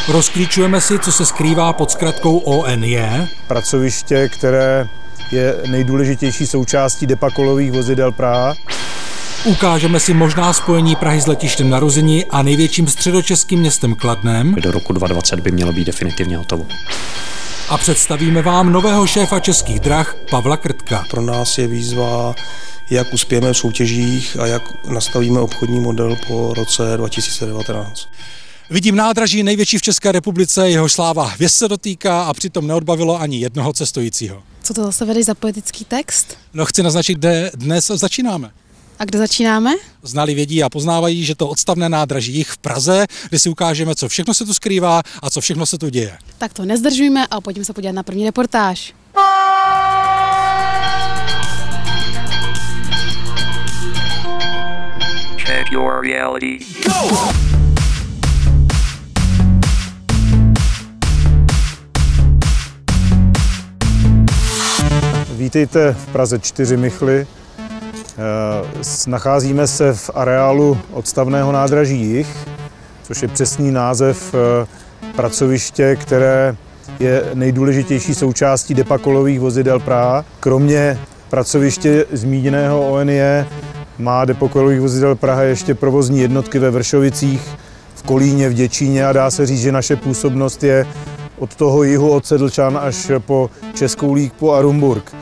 Rozklíčujeme si, co se skrývá pod zkratkou ONJ. Pracoviště, které je nejdůležitější součástí depa kolových vozidel Praha. Ukážeme si možná spojení Prahy s letištěm na Ruzyni a největším středočeským městem Kladnem. Do roku 2020 by mělo být definitivně hotovo. A představíme vám nového šéfa Českých drah Pavla Krtka. Pro nás je výzva, jak uspějeme v soutěžích a jak nastavíme obchodní model po roce 2019. Vidím nádraží největší v České republice, jehož sláva hvězd se dotýká a přitom neodbavilo ani jednoho cestujícího. Co to zase vedeš za poetický text? No, chci naznačit, kde dnes začínáme. A kde začínáme? Znalí vědí a poznávají, že to odstavné nádraží Jih v Praze, kde si ukážeme, co všechno se tu skrývá a co všechno se tu děje. Tak to nezdržujme a pojďme se podívat na první reportáž. Check your reality. Go! Vítejte v Praze 4 Michly. Nacházíme se v areálu odstavného nádraží Jih, což je přesný název pracoviště, které je nejdůležitější součástí depa kolových vozidel Praha. Kromě pracoviště zmíněného ONJ má depo kolových vozidel Praha ještě provozní jednotky ve Vršovicích, v Kolíně, v Děčíně a dá se říct, že naše působnost je od toho jihu, od Sedlčan až po Českou Lípku a Rumburk.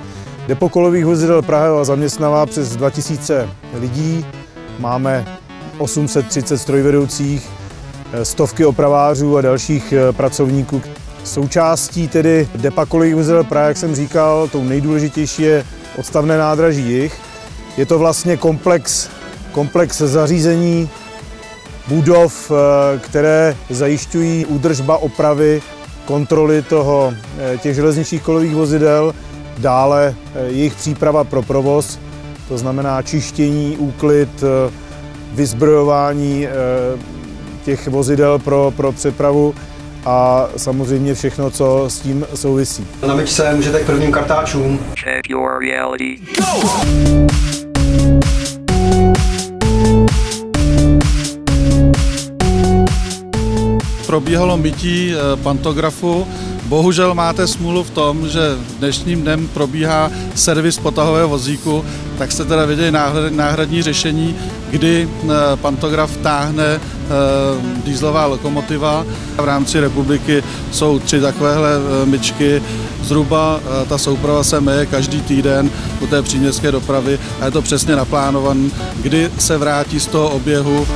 Depo kolových vozidel Praha zaměstnává přes 2000 lidí, máme 830 strojvedoucích, stovky opravářů a dalších pracovníků. Součástí tedy depa kolových vozidel Praha, jak jsem říkal, tou nejdůležitější je odstavné nádraží Jih. Je to vlastně komplex zařízení, budov, které zajišťují údržba, opravy, kontroly těch železničních kolových vozidel, dále jejich příprava pro provoz, to znamená čištění, úklid, vyzbrojování těch vozidel pro přepravu a samozřejmě všechno, co s tím souvisí. Na myčce můžete k prvním kartáčům. Check your reality. Go! Probíhalo mytí pantografu. Bohužel máte smůlu v tom, že dnešním dnem probíhá servis potahového vozíku, tak jste teda viděli náhradní řešení, kdy pantograf táhne dieselová lokomotiva. V rámci republiky jsou 3 takovéhle myčky. Zhruba ta souprava se myje každý týden u té příměstské dopravy a je to přesně naplánované, kdy se vrátí z toho oběhu.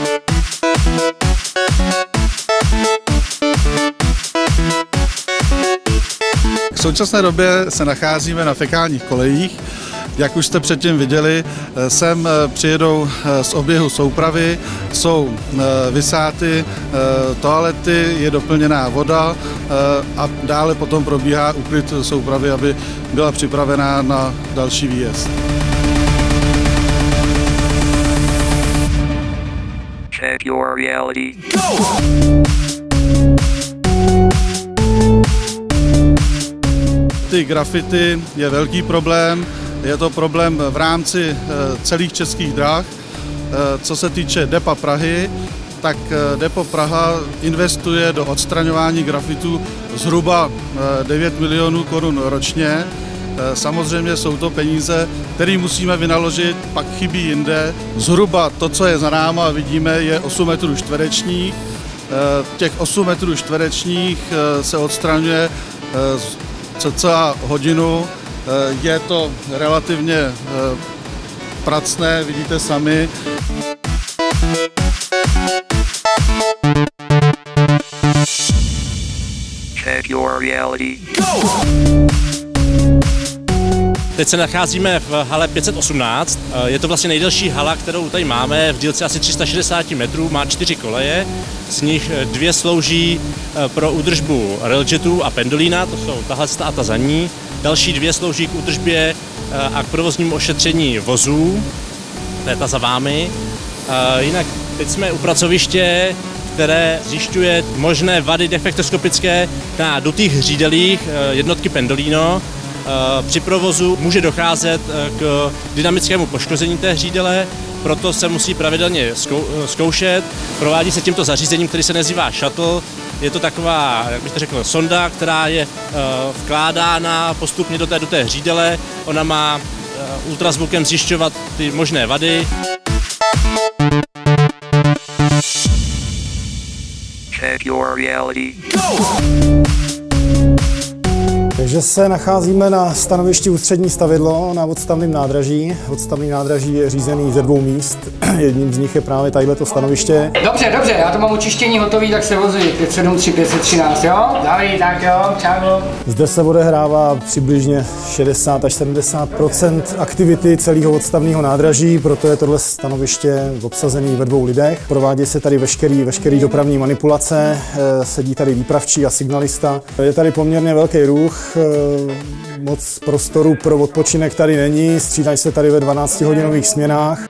V současné době se nacházíme na fekálních kolejích. Jak už jste předtím viděli, sem přijedou z oběhu soupravy, jsou vysáty, toalety, je doplněná voda a dále potom probíhá úklid soupravy, aby byla připravená na další výjezd. Check your reality. Go! Ty grafity je velký problém, je to problém v rámci celých Českých drah. Co se týče depa Prahy, tak depo Praha investuje do odstraňování grafitů zhruba 9 milionů korun ročně. Samozřejmě jsou to peníze, které musíme vynaložit, pak chybí jinde. Zhruba to, co je za náma, vidíme, je 8 metrů čtverečních. Těch 8 metrů čtverečních se odstraňuje cca hodinu. Je to relativně pracné, vidíte sami. Check your reality. Go! Teď se nacházíme v hale 518. Je to vlastně nejdelší hala, kterou tady máme, v délce asi 360 metrů, má 4 koleje, z nich 2 slouží pro údržbu railjetů a pendolína, to jsou tahle a ta za ní. Další 2 slouží k údržbě a k provoznímu ošetření vozů, to je ta za vámi. Jinak teď jsme u pracoviště, které zjišťuje možné vady defektoskopické na dutých řídelích jednotky pendolino. Při provozu může docházet k dynamickému poškození té hřídele proto se musí pravidelně zkoušet. Provádí se tímto zařízením, který se nazývá shuttle. Je to taková, jak bych to řekl, sonda, která je vkládána postupně do té hřídele. Ona má ultrazvukem zjišťovat ty možné vady. Check your reality. Go! Takže se nacházíme na stanovišti Ústřední stavidlo na odstavném nádraží. Odstavný nádraží je řízený ze 2 míst. Jedním z nich je právě tadyto stanoviště. Dobře, já to mám očištění hotový, tak se vozí 573, 513, jo? Dobrý, tak jo, čau. Zde se odehrává přibližně 60 až 70% aktivity celého odstavného nádraží, proto je tohle stanoviště obsazené ve 2 lidech. Provádí se tady veškerý dopravní manipulace, sedí tady výpravčí a signalista. Je tady poměrně velký ruch, moc prostoru pro odpočinek tady není, střídají se tady ve 12hodinových směnách.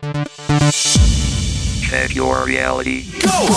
Check your reality. Go!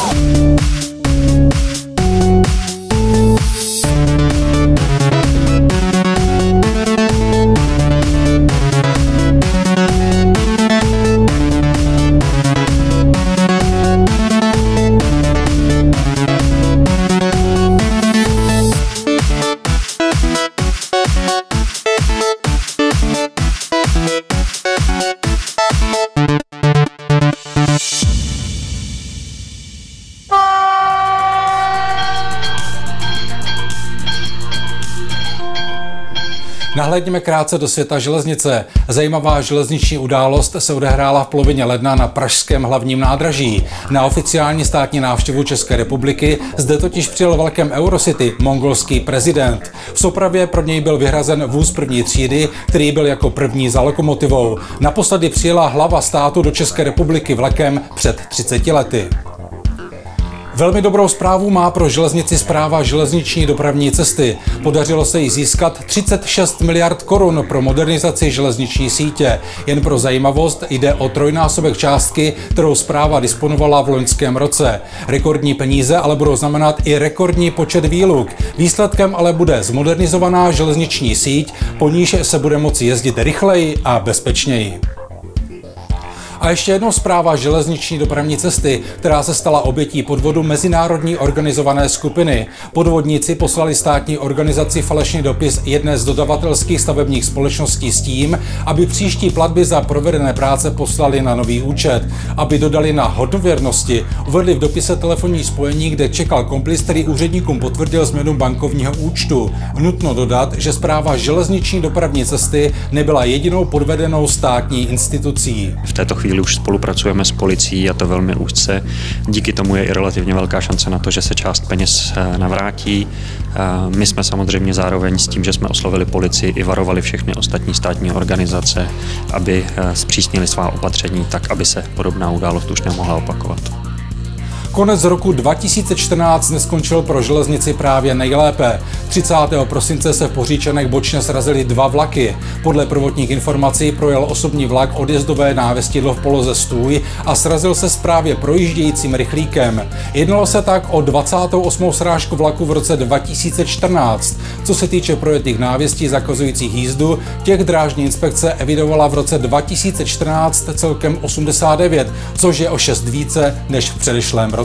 Nahlédněme krátce do světa železnice. Zajímavá železniční událost se odehrála v polovině ledna na pražském hlavním nádraží. Na oficiální státní návštěvu České republiky zde totiž přijel vlakem Eurocity mongolský prezident. V soupravě pro něj byl vyhrazen vůz první třídy, který byl jako první za lokomotivou. Naposledy přijela hlava státu do České republiky vlakem před 30 lety. Velmi dobrou zprávu má pro železnici Správa železniční dopravní cesty. Podařilo se jí získat 36 miliard korun pro modernizaci železniční sítě. Jen pro zajímavost jde o trojnásobek částky, kterou správa disponovala v loňském roce. Rekordní peníze ale budou znamenat i rekordní počet výluk. Výsledkem ale bude zmodernizovaná železniční síť, po níž se bude moci jezdit rychleji a bezpečněji. A ještě jednou zpráva železniční dopravní cesty, která se stala obětí podvodu mezinárodní organizované skupiny. Podvodníci poslali státní organizaci falešný dopis jedné z dodavatelských stavebních společností s tím, aby příští platby za provedené práce poslali na nový účet. Aby dodali na hodnověrnosti, uvedli v dopise telefonní spojení, kde čekal komplic, který úředníkům potvrdil změnu bankovního účtu. Nutno dodat, že správa železniční dopravní cesty nebyla jedinou podvedenou státní institucí. V této chvíli už spolupracujeme s policií, a to velmi úzce. Díky tomu je i relativně velká šance na to, že se část peněz navrátí. My jsme samozřejmě zároveň s tím, že jsme oslovili policii, i varovali všechny ostatní státní organizace, aby zpřísnili svá opatření tak, aby se podobná událost už nemohla opakovat. Konec roku 2014 neskončil pro železnici právě nejlépe. 30. prosince se v Poříčanech bočně srazily 2 vlaky. Podle prvotních informací projel osobní vlak odjezdové návěstidlo v poloze stůj a srazil se s právě projíždějícím rychlíkem. Jednalo se tak o 28. srážku vlaku v roce 2014. Co se týče projetých návěstí zakazujících jízdu, těch drážní inspekce evidovala v roce 2014 celkem 89, což je o 6 více než v předešlém roce.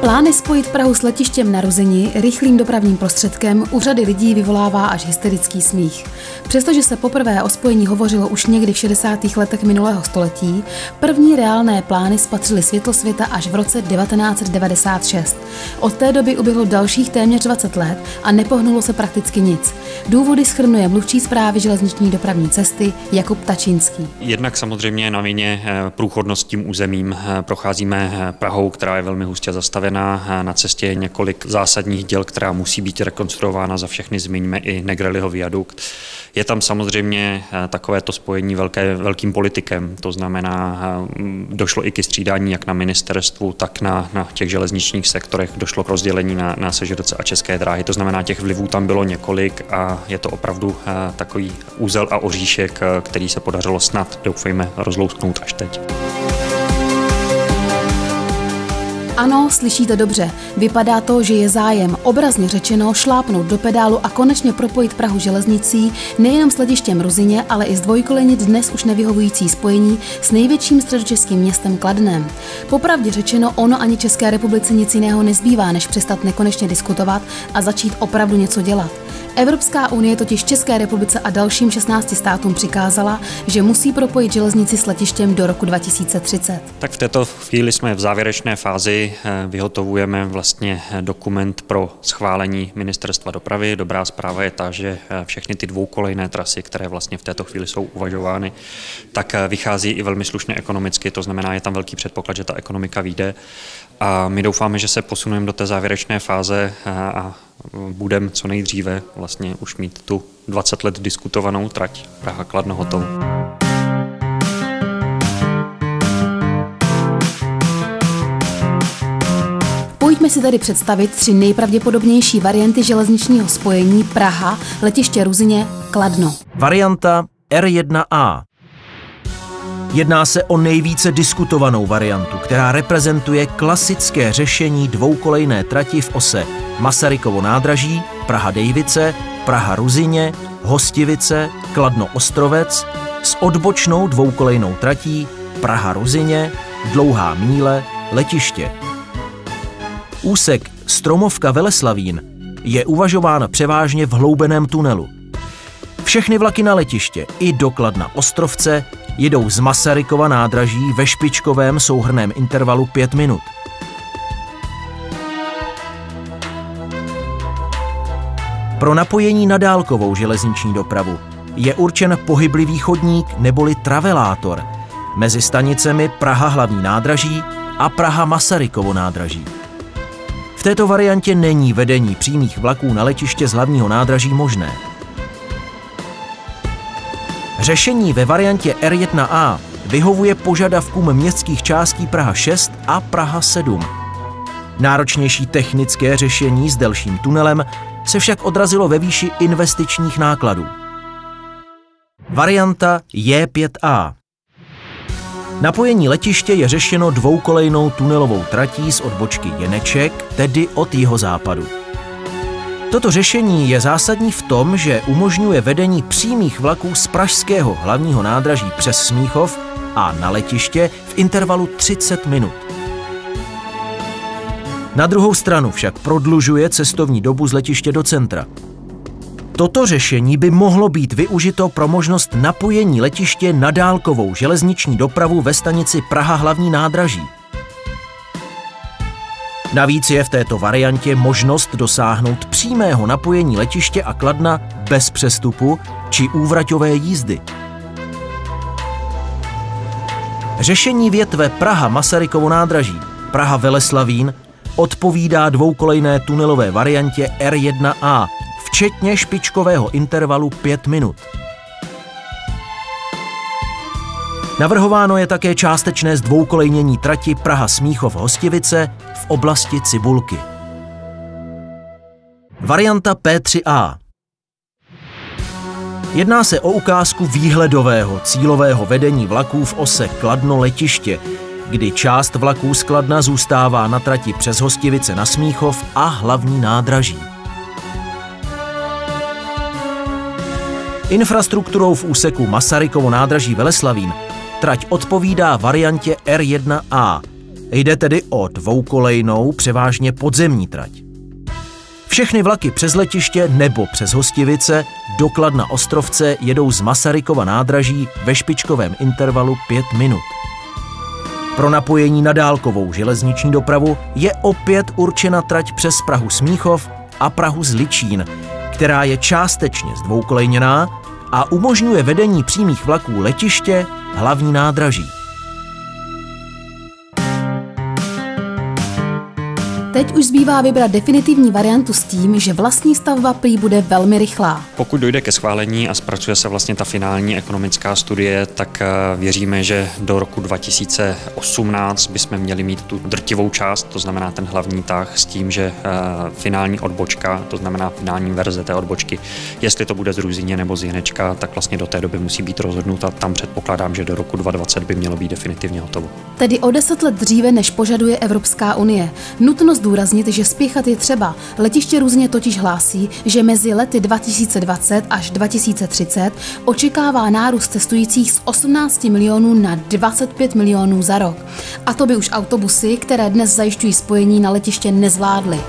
Plány spojit Prahu s letištěm na Ruzini rychlým dopravním prostředkem u řady lidí vyvolává až hysterický smích. Přestože se poprvé o spojení hovořilo už někdy v 60. letech minulého století, první reálné plány spatřily světlo světa až v roce 1996. Od té doby uběhlo dalších téměř 20 let a nepohnulo se prakticky nic. Důvody shrnuje mluvčí správy železniční dopravní cesty Jakub Tačínský. Jednak samozřejmě na vině průchodnost tím územím. Procházíme Prahou, která je velmi hustě zastavená. znamená, na cestě je několik zásadních děl, která musí být rekonstruována, za všechny zmíníme i Negrelliho viadukt. Je tam samozřejmě takovéto spojení velkým politikem, to znamená, došlo i ke střídání jak na ministerstvu, tak na těch železničních sektorech, došlo k rozdělení na SŽDC a České dráhy, to znamená, těch vlivů tam bylo několik a je to opravdu takový úzel a oříšek, který se podařilo snad, doufejme, rozlousknout až teď. Ano, slyšíte dobře. Vypadá to, že je zájem, obrazně řečeno, šlápnout do pedálu a konečně propojit Prahu železnicí nejenom s letištěm Ruzyně, ale i zdvojkolejnit dnes už nevyhovující spojení s největším středočeským městem Kladnem. Popravdě řečeno, ono ani České republice nic jiného nezbývá, než přestat nekonečně diskutovat a začít opravdu něco dělat. Evropská unie totiž České republice a dalším 16 státům přikázala, že musí propojit železnici s letištěm do roku 2030. Tak v této chvíli jsme v závěrečné fázi, vyhotovujeme vlastně dokument pro schválení Ministerstva dopravy. Dobrá zpráva je ta, že všechny ty dvoukolejné trasy, které vlastně v této chvíli jsou uvažovány, tak vychází i velmi slušně ekonomicky, to znamená, je tam velký předpoklad, že ta ekonomika vyjde. A my doufáme, že se posuneme do té závěrečné fáze a budeme co nejdříve vlastně už mít tu 20 let diskutovanou trať Praha-Kladno hotovou. Pojďme si tady představit 3 nejpravděpodobnější varianty železničního spojení Praha, letiště Ruzyně, Kladno. Varianta R1A. Jedná se o nejvíce diskutovanou variantu, která reprezentuje klasické řešení dvoukolejné trati v ose Masarykovo nádraží, Praha-Dejvice, Praha-Ruzyně, Hostivice, Kladno-Ostrovec s odbočnou dvoukolejnou tratí Praha-Ruzyně, Dlouhá Míle, letiště. Úsek Stromovka-Veleslavín je uvažován převážně v hloubeném tunelu. Všechny vlaky na letiště i do Kladna-Ostrovce jedou z Masarykova nádraží ve špičkovém souhrnném intervalu 5 minut. Pro napojení na dálkovou železniční dopravu je určen pohyblivý chodník neboli travelátor mezi stanicemi Praha hlavní nádraží a Praha Masarykovo nádraží. V této variantě není vedení přímých vlaků na letiště z hlavního nádraží možné. Řešení ve variantě R1A vyhovuje požadavkům městských částí Praha 6 a Praha 7. Náročnější technické řešení s delším tunelem se však odrazilo ve výši investičních nákladů. Varianta J5A. Napojení letiště je řešeno dvoukolejnou tunelovou tratí z odbočky Jeneček, tedy od jihozápadu. Toto řešení je zásadní v tom, že umožňuje vedení přímých vlaků z pražského hlavního nádraží přes Smíchov a na letiště v intervalu 30 minut. Na druhou stranu však prodlužuje cestovní dobu z letiště do centra. Toto řešení by mohlo být využito pro možnost napojení letiště na dálkovou železniční dopravu ve stanici Praha hlavní nádraží. Navíc je v této variantě možnost dosáhnout přímého napojení letiště a Kladna bez přestupu či úvraťové jízdy. Řešení větve Praha Masarykovo nádraží, Praha Veleslavín odpovídá dvoukolejné tunelové variantě R1A, včetně špičkového intervalu 5 minut. Navrhováno je také částečné zdvoukolejnění trati Praha-Smíchov-Hostivice v oblasti Cibulky. Varianta P3A. Jedná se o ukázku výhledového cílového vedení vlaků v ose Kladno-letiště, kdy část vlaků z Kladna zůstává na trati přes Hostivice na Smíchov a hlavní nádraží. Infrastrukturou v úseku Masarykovo nádraží Veleslavín trať odpovídá variantě R1A. Jde tedy o dvoukolejnou, převážně podzemní trať. Všechny vlaky přes letiště nebo přes Hostivice do Kladna-Ostrovce jedou z Masarykova nádraží ve špičkovém intervalu 5 minut. Pro napojení na dálkovou železniční dopravu je opět určena trať přes Prahu Smíchov a Prahu Zličín, která je částečně zdvoukolejněná a umožňuje vedení přímých vlaků letiště hlavní nádraží. Teď už zbývá vybrat definitivní variantu s tím, že vlastní stavba prý bude velmi rychlá. Pokud dojde ke schválení a zpracuje se vlastně ta finální ekonomická studie, tak věříme, že do roku 2018 bychom měli mít tu drtivou část, to znamená ten hlavní tah s tím, že finální odbočka, to znamená finální verze té odbočky, jestli to bude z Ruzyně nebo z Jinečka, tak vlastně do té doby musí být rozhodnuta. Tam předpokládám, že do roku 2020 by mělo být definitivně hotovo. Tedy o 10 let dříve, než požaduje Evropská unie. Nutno zdůraznit, že spěchat je třeba. Letiště Ruzyně totiž hlásí, že mezi lety 2020 až 2030 očekává nárůst cestujících z 18 milionů na 25 milionů za rok. A to by už autobusy, které dnes zajišťují spojení na letiště, nezvládly.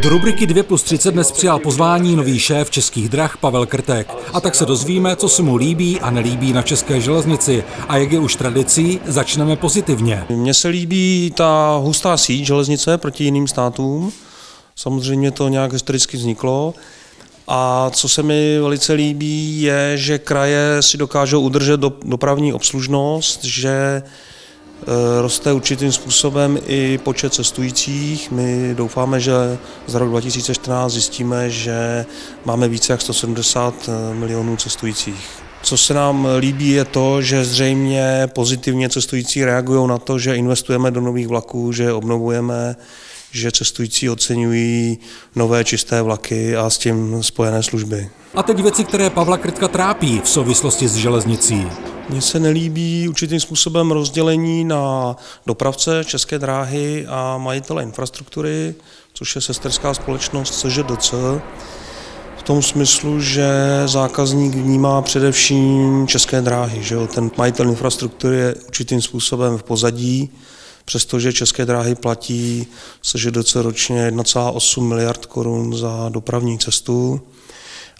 Do rubriky 2+30 dnes přijal pozvání nový šéf Českých drah Pavel Krtek. A tak se dozvíme, co se mu líbí a nelíbí na české železnici. A jak je už tradicí, začneme pozitivně. Mně se líbí ta hustá síť železnice proti jiným státům. Samozřejmě to nějak historicky vzniklo. A co se mi velice líbí, je, že kraje si dokážou udržet dopravní obslužnost, že roste určitým způsobem i počet cestujících. My doufáme, že za rok 2014 zjistíme, že máme více jak 170 milionů cestujících. Co se nám líbí, je to, že zřejmě pozitivně cestující reagují na to, že investujeme do nových vlaků, že obnovujeme, že cestující oceňují nové čisté vlaky a s tím spojené služby. A teď věci, které Pavla Krtka trápí v souvislosti s železnicí. Mně se nelíbí určitým způsobem rozdělení na dopravce České dráhy a majitele infrastruktury, což je sesterská společnost CŽDC, v tom smyslu, že zákazník vnímá především České dráhy, že ten majitel infrastruktury je určitým způsobem v pozadí, přestože České dráhy platí CŽDC ročně 1,8 miliard korun za dopravní cestu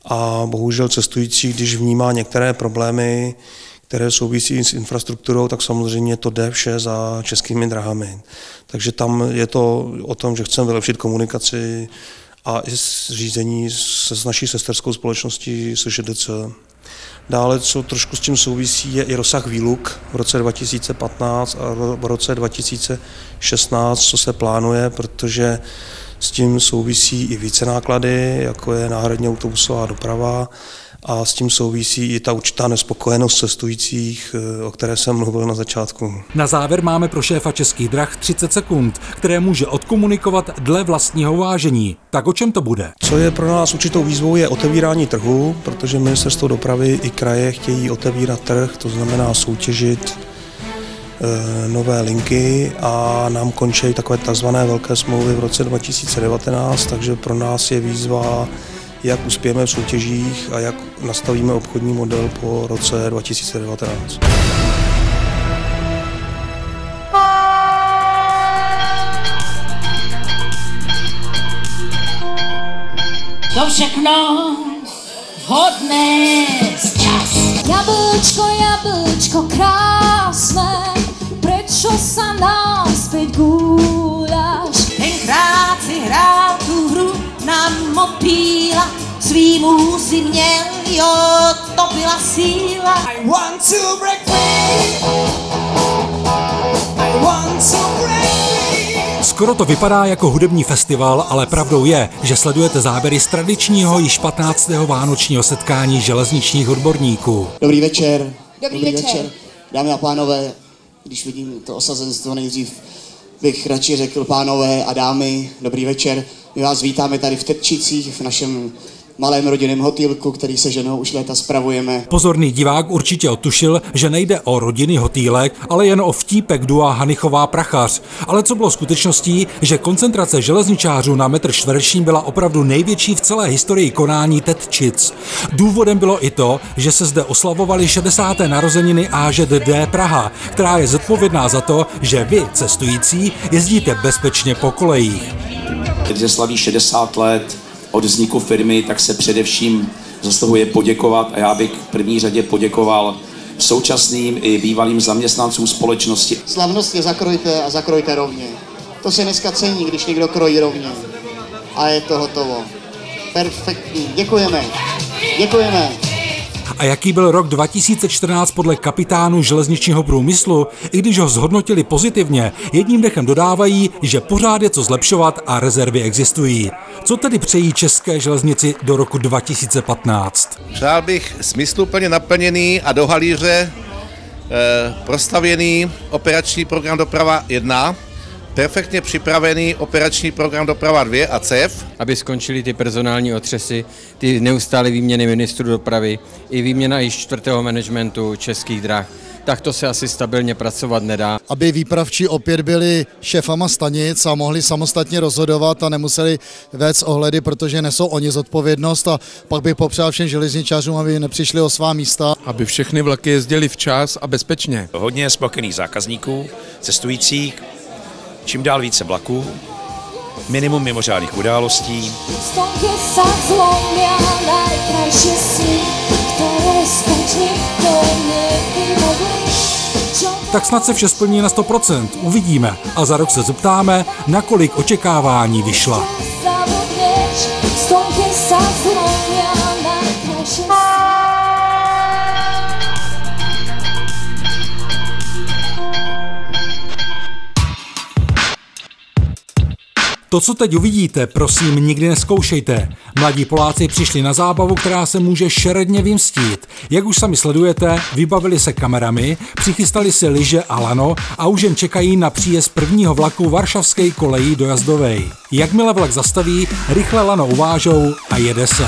a bohužel cestující, když vnímá některé problémy, které souvisí s infrastrukturou, tak samozřejmě to jde vše za Českými drahami. Takže tam je to o tom, že chceme vylepšit komunikaci a i řízení s naší sesterskou společností CŽDC. Dále, co trošku s tím souvisí, je i rozsah výluk v roce 2015 a v roce 2016, co se plánuje, protože s tím souvisí i více náklady, jako je náhradní autobusová doprava, a s tím souvisí i ta určitá nespokojenost cestujících, o které jsem mluvil na začátku. Na závěr máme pro šéfa Českých drah 30 sekund, které může odkomunikovat dle vlastního vážení. Tak o čem to bude? Co je pro nás určitou výzvou, je otevírání trhu, protože Ministerstvo dopravy i kraje chtějí otevírat trh, to znamená soutěžit nové linky a nám končí takové takzvané velké smlouvy v roce 2019, takže pro nás je výzva, jak uspějeme v soutěžích a jak nastavíme obchodní model po roce 2019. To všechno vhodné čas. Jablčko krásné, prečo sa nás späť gúľaš? Tenkrát si hrál tú hru na motýla, svým úzy měl, jo, to byla síla. I want to break free. I want to break free. Skoro to vypadá jako hudební festival, ale pravdou je, že sledujete záběry z tradičního již 15. vánočního setkání železničních odborníků. Dobrý večer. Dobrý večer. Dámy a pánové, když vidím to osazenstvo, nejdřív bych radši řekl pánové a dámy, dobrý večer. My vás vítáme tady v Tetčicích, v našem malém rodinném hotýlku, který se ženou už léta spravujeme. Pozorný divák určitě odtušil, že nejde o rodinný hotýlek, ale jen o vtípek dua Hanichová-Prachař. Ale co bylo skutečností, že koncentrace železničářů na metr čtvereční byla opravdu největší v celé historii konání Tetčic. Důvodem bylo i to, že se zde oslavovaly 60. narozeniny AŽDD Praha, která je zodpovědná za to, že vy, cestující, jezdíte bezpečně po kolejích. Když se slaví 60 let od vzniku firmy, tak se především zasluhuje poděkovat a já bych v první řadě poděkoval současným i bývalým zaměstnancům společnosti. Slavnostně zakrojte a zakrojte rovně. To se dneska cení, když někdo krojí rovně. A je to hotovo. Perfektní, děkujeme. Děkujeme. A jaký byl rok 2014 podle kapitánů železničního průmyslu? I když ho zhodnotili pozitivně, jedním dechem dodávají, že pořád je co zlepšovat a rezervy existují. Co tedy přejí české železnici do roku 2015? Přál bych smysluplně naplněný a do halíře prostavěný operační program Doprava 1, perfektně připravený operační program Doprava 2 a CEF. Aby skončily ty personální otřesy, ty neustále výměny ministrů dopravy i výměna i čtvrtého managementu Českých drah. Tak to se asi stabilně pracovat nedá. Aby výpravčí opět byli šéfama stanic a mohli samostatně rozhodovat a nemuseli vést ohledy, protože nesou oni zodpovědnost, a pak bych popřál všem železničářům, aby nepřišli o svá místa. Aby všechny vlaky jezdily včas a bezpečně. Hodně spokojených zákazníků, cestujících, čím dál více vlaků, minimum mimořádných událostí. Tak snad se vše splní na 100%, uvidíme. A za rok se zeptáme, nakolik očekávání vyšla. To, co teď uvidíte, prosím, nikdy nezkoušejte. Mladí Poláci přišli na zábavu, která se může šeredně vymstít. Jak už sami sledujete, vybavili se kamerami, přichystali si lyže a lano a už jen čekají na příjezd prvního vlaku varšavské kolejí do Jazdovej. Jakmile vlak zastaví, rychle lano uvážou a jede se.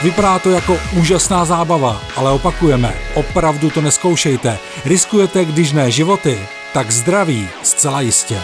Vypadá to jako úžasná zábava, ale opakujeme, opravdu to nezkoušejte. Riskujete, když ne životy, tak zdraví zcela jistě.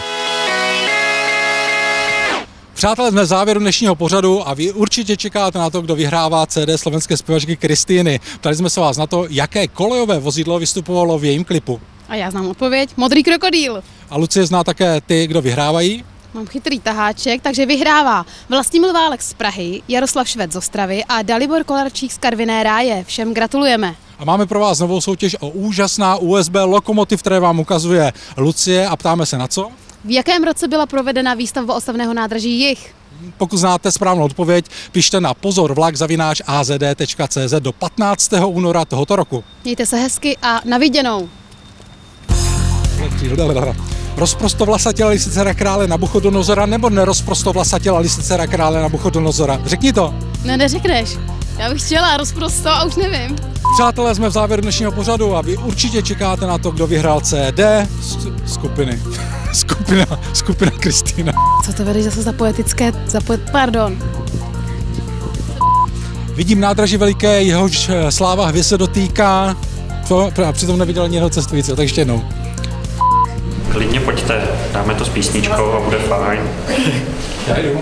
Přátelé, jsme v závěru dnešního pořadu a vy určitě čekáte na to, kdo vyhrává CD slovenské zpěvačky Kristýny. Ptali jsme se vás na to, jaké kolejové vozidlo vystupovalo v jejím klipu. A já znám odpověď, modrý krokodýl. A Lucie zná také ty, kdo vyhrávají? Mám chytrý taháček, takže vyhrává Vlastimil Válek z Prahy, Jaroslav Švec z Ostravy a Dalibor Kolarčík z Karviné Ráje. Všem gratulujeme. A máme pro vás novou soutěž o úžasná USB lokomotiv, které vám ukazuje Lucie, a ptáme se na co? V jakém roce byla provedena výstavba odstavného nádraží Jih? Pokud znáte správnou odpověď, pište na pozorvlak@azd.cz do 15. února tohoto roku. Mějte se hezky a na viděnou. Rozprostovlasatila lisicera krále Nabuchodonozora nebo nerozprostovlasatila lisicera krále Nabuchodonozora? Řekni to. No, neřekneš. Já bych chtěla rozprosto a už nevím. Přátelé, jsme v závěru dnešního pořadu a vy určitě čekáte na to, kdo vyhrál CD skupiny. Skupina Kristýna. Co to vedeš zase za poetické, pardon. Vidím nádraží veliké, jehož sláva hvězd se dotýká. A přitom neviděl ani jednoho cestujícího, tak ještě jednou. Klidně pojďte, dáme to s písničkou a bude fajn. Já jdu.